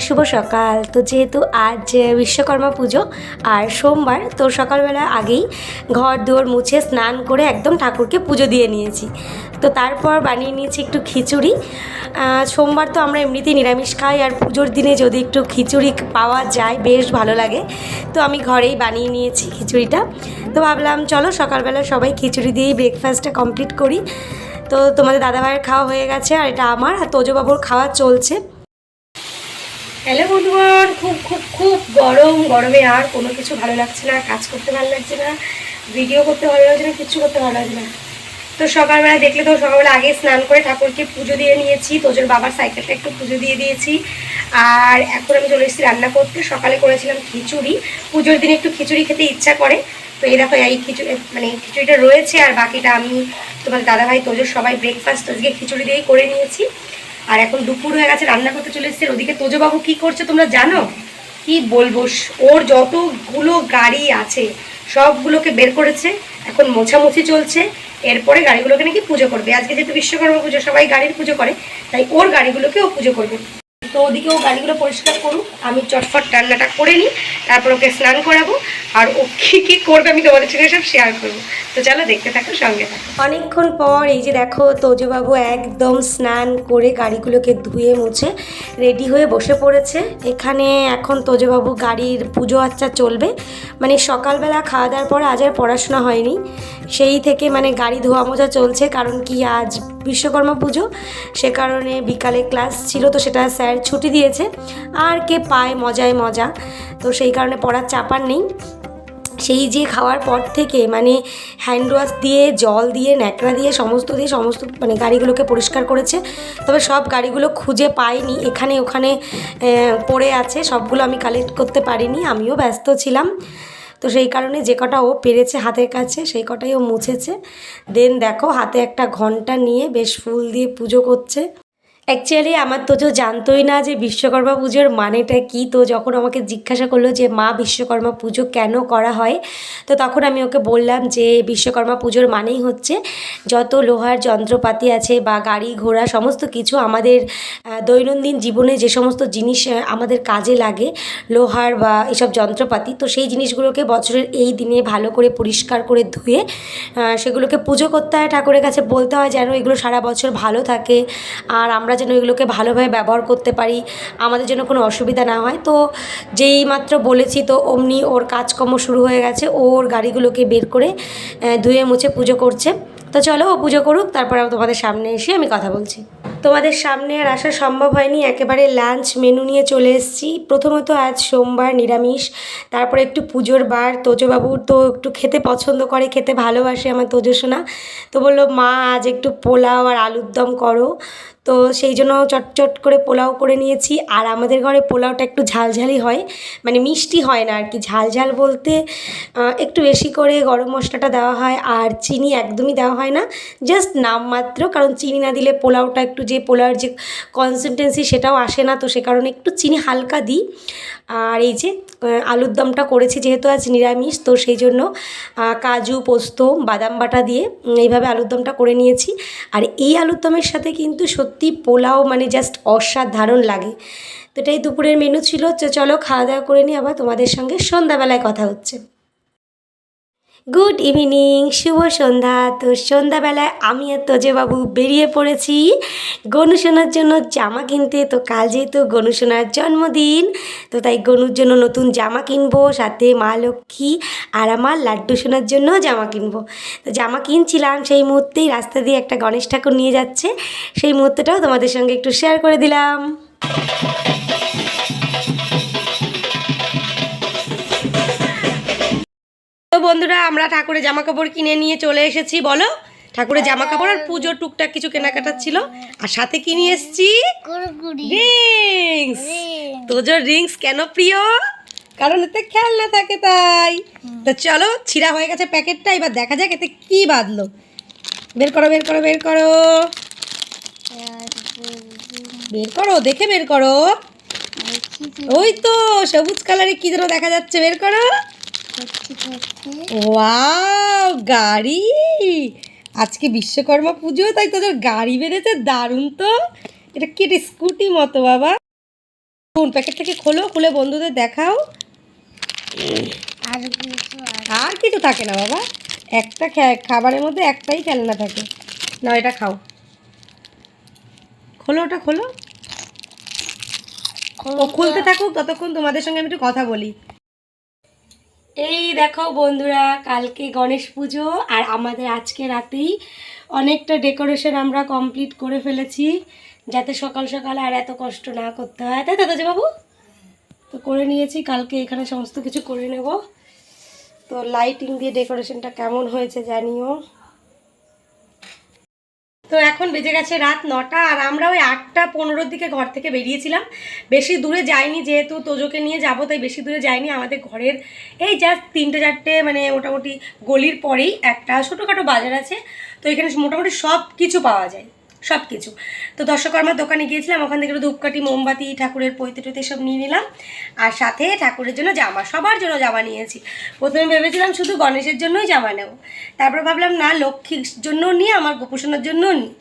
শুভ সকাল। তো যেহেতু আজ বিশ্বকর্মা পুজো আর সোমবার, তো সকালবেলা আগেই ঘর দুয়ার মুছে স্নান করে একদম ঠাকুরকে পুজো দিয়ে নিয়েছি। তো তারপর বানিয়ে নিয়েছি একটু খিচুড়ি। সোমবার তো আমরা এমনিতেই নিরামিষ খাই, আর পুজোর দিনে যদি একটু খিচুড়ি পাওয়া যায় বেশ ভালো লাগে। তো আমি ঘরেই বানিয়ে নিয়েছি খিচুড়িটা। তো ভাবলাম চলো সকালবেলা সবাই খিচুড়ি দিয়েই ব্রেকফাস্টটা কমপ্লিট করি। তো তোমাদের দাদাভাইয়ের খাওয়া হয়ে গেছে, আর এটা আমার আর তোজবাবুর খাওয়া চলছে। হ্যালো বন্ধুগণ, খুব খুব খুব গরমে আর কোনো কিছু ভালো লাগছে না, কাজ করতে ভালো লাগছে না, ভিডিও করতে ভালো লাগছে না, কিচ্ছু করতে ভালো লাগছে না। তো সকালবেলা দেখলে তো সকালবেলা আগে স্নান করে ঠাকুরকে পুজো দিয়ে নিয়েছি, তোজোর বাবার সাইকেলটা একটু পুজো দিয়ে দিয়েছি। আর এখন আমি চলে এসেছি রান্না করতে। সকালে করেছিলাম খিচুড়ি, পুজোর দিনে একটু খিচুড়ি খেতে ইচ্ছা করে। তো এই দেখো এই খিচুড়িটা রয়েছে, আর বাকিটা আমি তোমার দাদাভাই তোজোর সবাই ব্রেকফাস্ট আজকে খিচুড়ি দিয়েই করে নিয়েছি। আর এখন দুপুর হয়ে গেছে, রান্না করতে চলে এসেছে। ওদিকে তোজবাবু কি করছে তোমরা জানো? কি বলবো, ওর যতগুলো গাড়ি আছে সবগুলোকে বের করেছে, এখন মোছামুছি চলছে। এরপরে গাড়িগুলোকে নাকি পুজো করবে। আজকে যেহেতু বিশ্বকর্মা পুজো, সবাই গাড়ির পুজো করে, তাই ওর গাড়িগুলোকে ও পুজো করবে। তো ওদিকে ও গাড়িগুলো পরিষ্কার করুক, আমি চটফট রান্নাটা করে নিই, তারপর ওকে স্নান করাবো। আর ও কী করবে আমি তোমাদের সঙ্গে সব শেয়ার করবো। তো চলো দেখতে থাকো, সঙ্গে থাকো। অনেকক্ষণ পর এই যে দেখো তোজবাবু একদম স্নান করে গাড়িগুলোকে ধুয়ে মুছে রেডি হয়ে বসে পড়েছে। এখানে এখন তোজবাবু গাড়ির পুজো আচ্চা চলবে। মানে সকালবেলা খাওয়া দাওয়ার পর আজ আর পড়াশোনা হয়নি, সেই থেকে মানে গাড়ি ধোয়া মোছা চলছে। কারণ কি আজ বিশ্বকর্মা পুজো, সে কারণে বিকালে ক্লাস ছিল, তো সেটা স্যার ছুটি দিয়েছে। আর কে পায় মজায় মজা, তো সেই কারণে পড়ার চাপার নেই। সেই যে খাওয়ার পর থেকে মানে হ্যান্ড ওয়াশ দিয়ে, জল দিয়ে, ন্যাকড়া দিয়ে সমস্ত মানে গাড়িগুলোকে পরিষ্কার করেছে। তবে সব গাড়িগুলো খুঁজে পাইনি, এখানে ওখানে পড়ে আছে, সবগুলো আমি কালেক্ট করতে পারিনি, আমিও ব্যস্ত ছিলাম। তো সেই কারণে যে কটা ও পেরেছে হাতের কাছে সেই কটাই ও মুছেছে। দেন দেখো হাতে একটা ঘন্টা নিয়ে বেশ ফুল দিয়ে পুজো করছে। অ্যাকচুয়ালি আমার তোজো জানতোই না যে বিশ্বকর্মা পুজোর মানেটা কী। তো যখন আমাকে জিজ্ঞাসা করলো যে মা বিশ্বকর্মা পুজো কেন করা হয়, তো তখন আমি ওকে বললাম যে বিশ্বকর্মা পুজোর মানেই হচ্ছে যত লোহার যন্ত্রপাতি আছে বা গাড়ি ঘোড়া সমস্ত কিছু আমাদের দৈনন্দিন জীবনে যে সমস্ত জিনিস আমাদের কাজে লাগে, লোহার বা এসব যন্ত্রপাতি, তো সেই জিনিসগুলোকে বছরের এই দিনে ভালো করে পরিষ্কার করে ধুয়ে সেগুলোকে পুজো করতে হয়, ঠাকুরের কাছে বলতে হয় যেন এগুলো সারা বছর ভালো থাকে, আর আমরা যেন এগুলোকে ভালোভাবে ব্যবহার করতে পারি, আমাদের যেন কোনো অসুবিধা না হয়। তো যেই মাত্র বলেছি তো অমনি ওর কাজকর্ম শুরু হয়ে গেছে, ওর গাড়িগুলোকে বের করে ধুয়ে মুছে পুজো করছে। তো চলো ও পুজো করুক, তারপর তোমাদের সামনে এসে আমি কথা বলছি। তোমাদের সামনে আর আসা সম্ভব হয়নি, একেবারে লাঞ্চ মেনু নিয়ে চলে এসেছি। প্রথমত আজ সোমবার, নিরামিষ, তারপরে একটু পুজোর বার। তোজবাবু তো একটু খেতে পছন্দ করে, খেতে ভালোবাসে আমার তোজসোনা। তো বললো মা আজ একটু পোলাও আর আলুর দম করো। তো সেই জন্য চটচট করে পোলাও করে নিয়েছি। আর আমাদের ঘরে পোলাওটা একটু ঝালঝালি হয়, মানে মিষ্টি হয় না আর কি। ঝালঝাল বলতে একটু বেশি করে গরম মশলাটা দেওয়া হয়, আর চিনি একদমই দেওয়া হয় না, জাস্ট নামমাত্র। কারণ চিনি না দিলে পোলাওটা একটু যে পোলাওর যে কনসিস্টেন্সি সেটাও আসে না, তো সে কারণে একটু চিনি হালকা দিই। আর এই যে আলুর দমটা করেছি যেহেতু আজ নিরামিষ, তো সেই জন্য কাজু, পোস্ত, বাদাম বাটা দিয়ে এইভাবে আলুর দমটা করে নিয়েছি। আর এই আলুর দমের সাথে কিন্তু সত্যি পোলাও মানে জাস্ট অসাধারণ লাগে। তো এটাই দুপুরের মেনু ছিল। চলো খাওয়া দাওয়া করে নিই, আবার তোমাদের সঙ্গে সন্ধ্যাবেলায় কথা হচ্ছে। গুড ইভিনিং, শুভ সন্ধ্যা। তো সন্ধ্যাবেলায় আমি আর তোজবাবু বেরিয়ে পড়েছি গনুসোনার জন্য জামা কিনতে। তো কাল যেহেতু গনুসোনার জন্মদিন, তো তাই গনুর জন্য নতুন জামা কিনবো, সাথে মা লক্ষ্মী আর আমার লাড্ডু সোনার জন্য জামা কিনবো। তো জামা কিনছিলাম, সেই মুহূর্তেই রাস্তা দিয়ে একটা গণেশ ঠাকুর নিয়ে যাচ্ছে, সেই মুহূর্তটাও তোমাদের সঙ্গে একটু শেয়ার করে দিলাম। তো বন্ধুরা, আমরা ঠাকুরের জামা কাপড় কিনে নিয়ে চলে এসেছি। বলো, ঠাকুরের জামা কাপড় আর পুজোর টুকটাক কিছু কেনাকাটা ছিল, আর সাথে কিনে এসেছি রিংস। তোজোর রিংস কেন প্রিয়? কারণ এতে খেলনা থাকে তাই। তো চলো, ছিঁড়া হয়ে গেছে প্যাকেটটা, এবার দেখা যাক এতে কি বাঁধলো। বের করো বের করো বের করো বের করো, দেখে বের করো। ওই তো সবুজ কালারে কি যেন দেখা যাচ্ছে, বের করো। ওয়াও, গাড়ি! আজকে বিশ্বকর্মা পুজো, তাই তোদের গাড়ি বেড়েছে, দারুণ তো। এটা কি, এটা স্কুটি মতো বাবা। কোন প্যাকেট থেকে খোলো, খুলে বন্ধুদের দেখাও। আর কিছু থাকে না বাবা, একটা খাবারের মধ্যে একটাই খেলনা থাকে। না, এটা খাও। খোলো, ওটা খোলো। ও খুলতে থাকুক, ততক্ষণ তোমাদের সঙ্গে আমি একটু কথা বলি। এই দেখো বন্ধুরা, কালকে গণেশ পুজো, আর আমাদের আজকে রাতেই অনেকটা ডেকোরেশন আমরা কমপ্লিট করে ফেলেছি, যাতে সকাল সকাল আর এত কষ্ট না করতে হয়, তাই দাদা বাবু? তো করে নিয়েছি, কালকে এখানে সমস্ত কিছু করে নেব। তো লাইটিং দিয়ে ডেকোরেশনটা কেমন হয়েছে জানিও। তো এখন বেজে গেছে রাত 9টা, আর আমরা ওই 8টা 15-র দিকে ঘর থেকে বেরিয়েছিলাম। বেশি দূরে যাইনি, যেহেতু তোজোকে নিয়ে যাবো তাই বেশি দূরে যাইনি। আমাদের ঘরের এই জাস্ট 3-4টে মানে মোটামুটি গলির পরেই একটা ছোটোখাটো বাজার আছে। তো এখানে মোটামুটি সব কিছু পাওয়া যায়, সব কিছু। তো দর্শকর্মার দোকানে গিয়েছিলাম, ওখান থেকে ধূপকাঠি, মোমবাতি, ঠাকুরের পৈতে টৈতে সব নিয়ে নিলাম, আর সাথে ঠাকুরের জন্য জামা, সবার জন্য জামা নিয়েছি। প্রথমে ভেবেছিলাম শুধু গণেশের জন্যই জামা নেব, তারপর ভাবলাম না, লক্ষ্মীর জন্য নিই, আমার গোপু সোনার জন্যও নিই।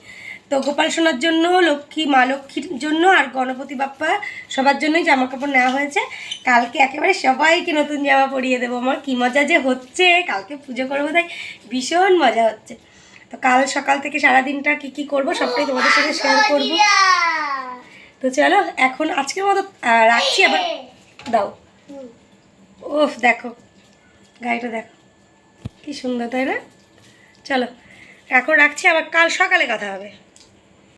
তো গোপাল সোনার জন্য, লক্ষ্মী মা লক্ষ্মীর জন্য, আর গণপতি বাপ্পা সবার জন্যই জামা কাপড় নেওয়া হয়েছে। কালকে একেবারে সবাইকে নতুন জামা পরিয়ে দেবো। আমার কী মজা যে হচ্ছে, কালকে পুজো করবো তাই ভীষণ মজা হচ্ছে। তো কাল সকাল থেকে সারাদিনটা কী কী করবো সবটাই তোমাদের সাথে শেয়ার করবো। তো চলো, এখন আজকের মতো রাখছি। আবার দাও। ওফ, দেখো গাড়িটা, দেখো কি সুন্দর, তাই না? চলো এখন রাখছি, আবার কাল সকালে কথা হবে।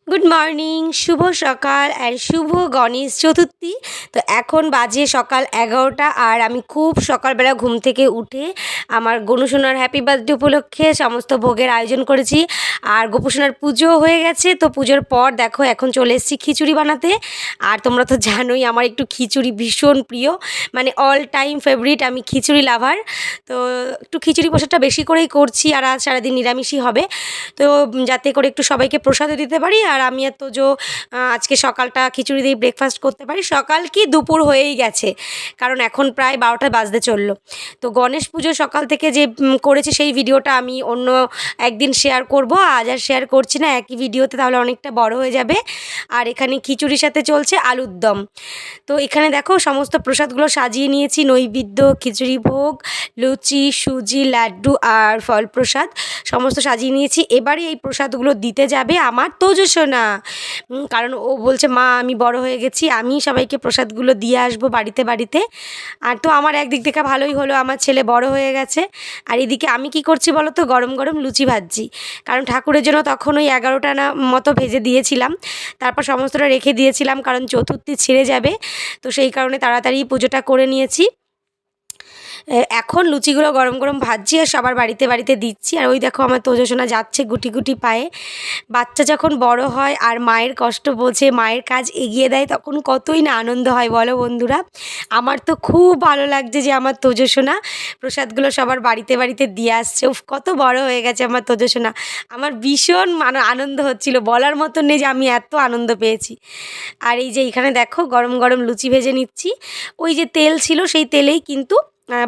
গুড মর্নিং, শুভ সকাল অ্যান্ড শুভ গণেশ চতুর্থী। তো এখন বাজে সকাল 11টা, আর আমি খুব সকালবেলা ঘুম থেকে উঠে আমার গনুসোনার হ্যাপি বার্থডে উপলক্ষে সমস্ত ভোগের আয়োজন করেছি, আর গোপুসোনার পুজো হয়ে গেছে। তো পুজোর পর দেখো এখন চলে এসেছি খিচুড়ি বানাতে। আর তোমরা তো জানোই আমার একটু খিচুড়ি ভীষণ প্রিয়, মানে অল টাইম ফেভারিট, আমি খিচুড়ি লাভার। তো একটু খিচুড়ি প্রসাদটা বেশি করেই করছি, আর আজ সারাদিন নিরামিষই হবে, তো যাতে করে একটু সবাইকে প্রসাদও দিতে পারি, আর আমি আর তোজো আজকে সকালটা খিচুড়ি দিয়ে ব্রেকফাস্ট করতে পারি। সকাল কি দুপুর হয়েই গেছে, কারণ এখন প্রায় 12টা বাজতে চললো। তো গণেশ পুজো সকাল থেকে যে করেছি সেই ভিডিওটা আমি অন্য একদিন শেয়ার করব, আজ আর শেয়ার করছি না একই ভিডিওতে, তাহলে অনেকটা বড় হয়ে যাবে। আর এখানে খিচুড়ির সাথে চলছে আলুর দম। তো এখানে দেখো সমস্ত প্রসাদগুলো সাজিয়ে নিয়েছি, নৈবেদ্য, খিচুড়ি ভোগ, লুচি, সুজি, লাড্ডু আর ফল প্রসাদ সমস্ত সাজিয়ে নিয়েছি। এবারে এই প্রসাদগুলো দিতে যাবে আমার তোজসোনা, কারণ ও বলছে মা আমি বড় হয়ে গেছি, আমি সবাইকে প্রসাদগুলো দিয়ে আসবো বাড়িতে বাড়িতে। আর তো আমার একদিক থেকে ভালোই হলো, আমার ছেলে বড় হয়ে গেছে। আর এদিকে আমি কি করছি বলো তো, গরম গরম লুচি ভাজছি, কারণ ঠাকুরের জন্য তখন ওই 11টা না মতো ভেজে দিয়েছিলাম, তারপর সমস্তটা রেখে দিয়েছিলাম, কারণ চতুর্থী ছিঁড়ে যাবে। তো সেই কারণে তাড়াতাড়ি পুজোটা করে নিয়েছি। এখন লুচিগুলো গরম গরম ভাজছি আর সবার বাড়িতে বাড়িতে দিচ্ছি। আর ওই দেখো আমার তোজসোনা যাচ্ছে গুটি গুটি পায়ে। বাচ্চা যখন বড় হয় আর মায়ের কষ্ট বোঝে, মায়ের কাজ এগিয়ে দেয়, তখন কতই না আনন্দ হয় বলো বন্ধুরা। আমার তো খুব ভালো লাগছে যে আমার তোজসোনা প্রসাদগুলো সবার বাড়িতে বাড়িতে দিয়ে আসছে। উফ, কত বড় হয়ে গেছে আমার তোজসোনা। আমার ভীষণ আনন্দ হচ্ছিল, বলার মতন নেই যে আমি এত আনন্দ পেয়েছি। আর এই যে এখানে দেখো গরম গরম লুচি ভেজে নিচ্ছি, ওই যে তেল ছিল সেই তেলেই কিন্তু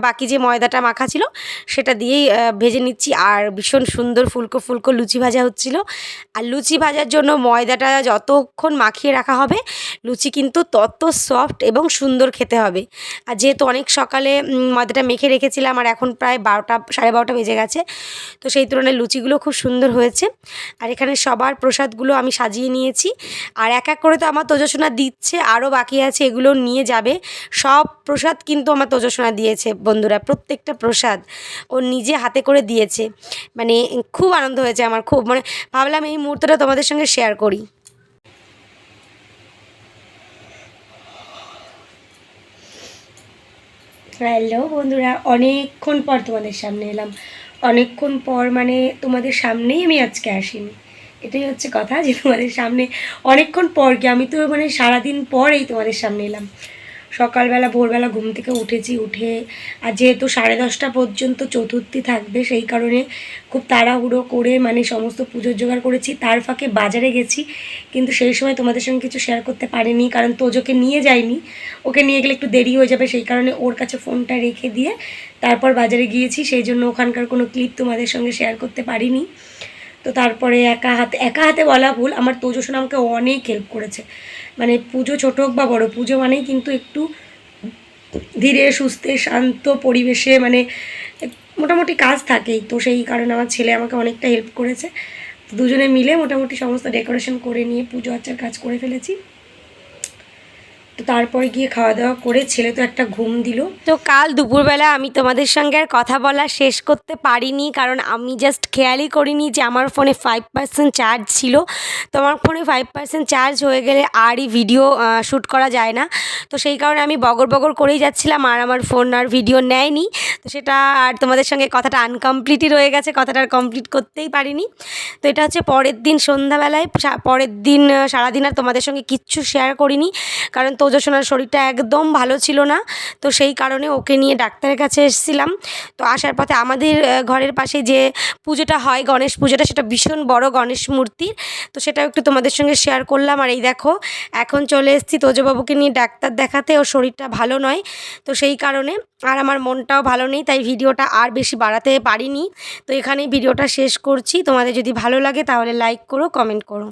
বাকি যে ময়দাটা মাখা ছিল সেটা দিয়েই ভেজে নিচ্ছি। আর ভীষণ সুন্দর ফুলকো ফুলকো লুচি ভাজা হচ্ছিল। আর লুচি ভাজার জন্য ময়দাটা যতক্ষণ মাখিয়ে রাখা হবে লুচি কিন্তু তত সফট এবং সুন্দর খেতে হবে। আর যেহেতু অনেক সকালে ময়দাটা মেখে রেখেছিলাম আর এখন প্রায় 12টা 12:30 বেজে গেছে, তো সেই তুলনায় লুচিগুলো খুব সুন্দর হয়েছে। আর এখানে সবার প্রসাদগুলো আমি সাজিয়ে নিয়েছি। আর এক এক করে তো আমার তোজসোনা দিচ্ছে, আরও বাকি আছে, এগুলো নিয়ে যাবে। সব প্রসাদ কিন্তু আমার তোজসোনা দিয়েছে বন্ধুরা, প্রত্যেকটা প্রসাদ ও নিজে হাতে করে দিয়েছে। মানে খুব আনন্দ হয়েছে আমার, খুব মানে ভাবলাম এই মুহূর্তটা তোমাদের সঙ্গে শেয়ার করি। হ্যালো বন্ধুরা, অনেকক্ষণ পর তোমাদের সামনে এলাম। অনেকক্ষণ পর মানে তোমাদের সামনেই আমি আজকে আসিনি, এটাই হচ্ছে কথা, যে তোমাদের সামনে অনেকক্ষণ পর কি, আমি তো মানে সারাদিন পর এই তোমাদের সামনে এলাম। সকালবেলা ভোরবেলা ঘুম থেকে উঠে আর যেহেতু 10:30 পর্যন্ত চতুর্থী থাকবে সেই কারণে খুব তাড়াহুড়ো করে মানে সমস্ত পুজোর জোগাড় করেছি। তার ফাঁকে বাজারে গেছি, কিন্তু সেই সময় তোমাদের সঙ্গে কিছু শেয়ার করতে পারিনি, কারণ তোজোকে নিয়ে যাইনি। ওকে নিয়ে গেলে একটু দেরি হয়ে যাবে, সেই কারণে ওর কাছে ফোনটা রেখে দিয়ে তারপর বাজারে গিয়েছি, সেই জন্য ওখানকার কোনো ক্লিপ তোমাদের সঙ্গে শেয়ার করতে পারিনি। তো তারপরে একা হাতে বলা ভুল, আমার তোজসোনা আমাকে অনেক হেল্প করেছে। মানে পুজো ছোটো হোক বা বড়ো, পুজো মানেই কিন্তু একটু ধীরে সুস্থে শান্ত পরিবেশে মানে মোটামুটি কাজ থাকেই, তো সেই কারণে আমার ছেলে আমাকে অনেকটা হেল্প করেছে। দুজনে মিলে মোটামুটি সমস্ত ডেকোরেশন করে নিয়ে পুজো আচ্চার কাজ করে ফেলেছি। তো তারপরে গিয়ে খাওয়া দাওয়া করে ছেলে তো একটা ঘুম দিল। তো কাল দুপুরবেলা আমি তোমাদের সঙ্গে আর কথা বলা শেষ করতে পারিনি, কারণ আমি জাস্ট খেয়ালই করিনি যে আমার ফোনে 5% চার্জ ছিল। তো আমার ফোনে 5% চার্জ হয়ে গেলে আরই ভিডিও শ্যুট করা যায় না। তো সেই কারণে আমি বগর বগর করেই যাচ্ছিলাম আর আমার ফোন আর ভিডিও নেয়নি। তো সেটা আর তোমাদের সঙ্গে কথাটা আনকমপ্লিটই রয়ে গেছে, কথাটা আর কমপ্লিট করতেই পারিনি। তো এটা হচ্ছে পরের দিন সন্ধ্যাবেলায়, পরের দিন সারাদিন আর তোমাদের সঙ্গে কিচ্ছু শেয়ার করিনি, কারণ তোজসোনার শরীরটা একদম ভালো ছিল না। তো সেই কারণে ওকে নিয়ে ডাক্তারের কাছে এসেছিলাম। তো আসার পথে আমাদের ঘরের পাশে যে পুজোটা হয়, গণেশ পুজোটা, সেটা ভীষণ বড় গণেশ মূর্তির, তো সেটাও একটু তোমাদের সঙ্গে শেয়ার করলাম। আর এই দেখো এখন চলে এসেছি তোজবাবুকে নিয়ে ডাক্তার দেখাতে, ওর শরীরটা ভালো নয়। তো সেই কারণে আর আমার মনটাও ভালো নেই, তাই ভিডিওটা আর বেশি বাড়াতে পারিনি। তো এখানেই ভিডিওটা শেষ করছি। তোমাদের যদি ভালো লাগে তাহলে লাইক করো, কমেন্ট করো।